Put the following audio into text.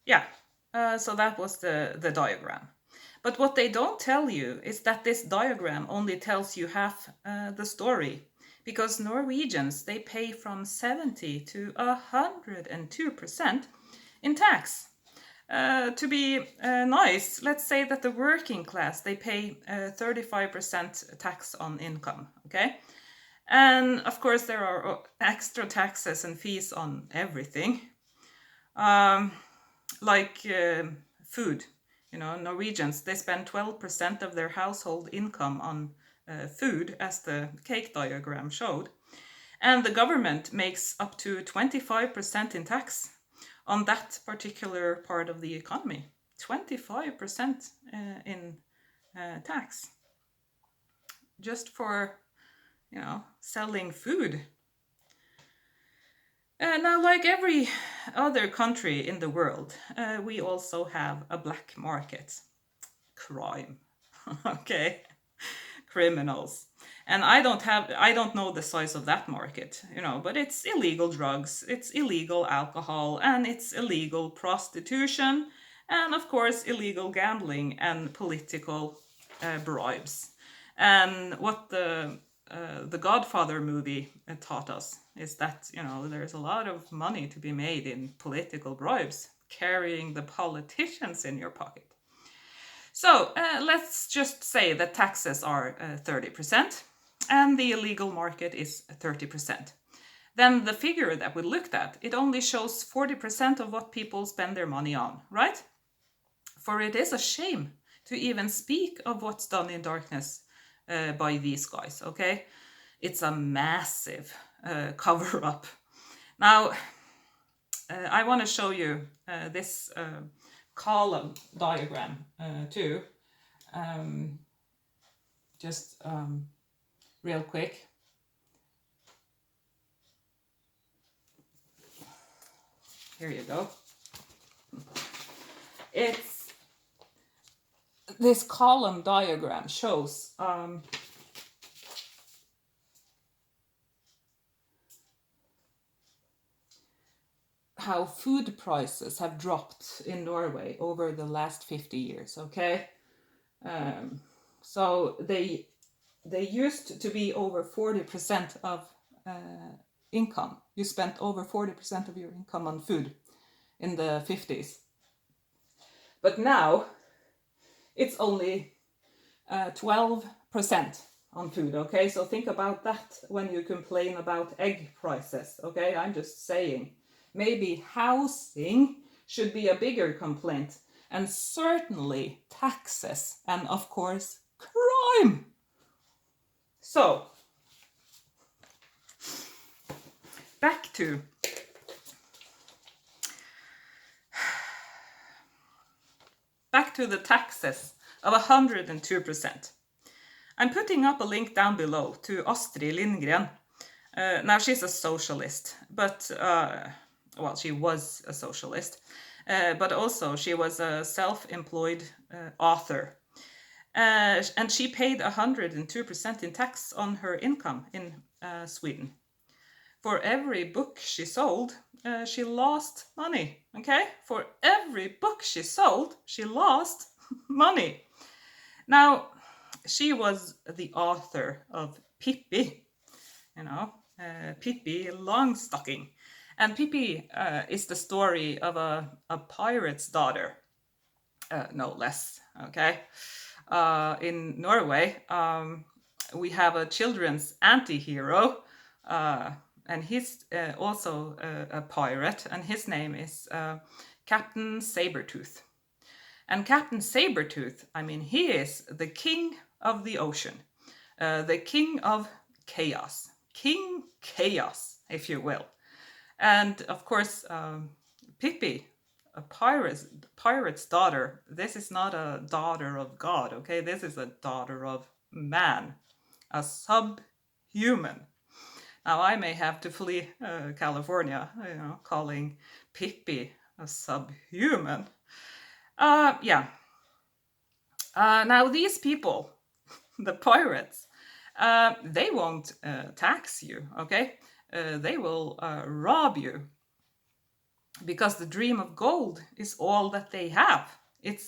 yeah, so that was the diagram. But what they don't tell you is that this diagram only tells you half the story, because Norwegians, they pay from 70 to 102% in tax. To be nice, let's say that the working class, they pay 35% tax on income, okay? And of course, there are extra taxes and fees on everything, um, like food. You know, Norwegians, they spend 12% of their household income on food, as the cake diagram showed. And the government makes up to 25% in tax on that particular part of the economy. 25% in tax just for, selling food. Now, like every other country in the world, we also have a black market. Crime. Okay. Criminals. And I don't know the size of that market, but it's illegal drugs, it's illegal alcohol, and it's illegal prostitution, and of course illegal gambling and political bribes. And what the Godfather movie taught us is that there's a lot of money to be made in political bribes, carrying the politicians in your pocket. So let's just say that taxes are 30% and the illegal market is 30%. Then the figure that we looked at, it only shows 40% of what people spend their money on, right? For it is a shame to even speak of what's done in darkness by these guys, okay? It's a massive cover up. Now, I want to show you this column diagram too. Just real quick. Here you go. It's this column diagram shows how food prices have dropped in Norway over the last 50 years, okay? So they used to be over 40% of income. You spent over 40% of your income on food in the 50s. But now it's only 12% on food, okay? So think about that when you complain about egg prices, okay? I'm just saying, maybe housing should be a bigger complaint, and certainly taxes, and of course, crime. So, back to the taxes of 102%. I'm putting up a link down below to Astrid Lindgren. Now, she's a socialist, but, well, she was a socialist, but also she was a self-employed author. And she paid 102% in tax on her income in Sweden. For every book she sold, she lost money, okay? For every book she sold, she lost money. Now, she was the author of Pippi, Pippi Longstocking. And Pippi is the story of a pirate's daughter, no less, okay? In Norway, we have a children's anti-hero, and he's also a pirate, and his name is Captain Sabertooth. And Captain Sabertooth, I mean, he is the king of the ocean, the king of chaos, King Chaos, if you will. And of course, Pippi, a pirate's daughter, this is not a daughter of God, okay? This is a daughter of man, a subhuman. Now, I may have to flee California, calling Pippi a subhuman. Yeah. Now, these people, the pirates, they won't tax you, okay? They will rob you. because the dream of gold is all that they have. It's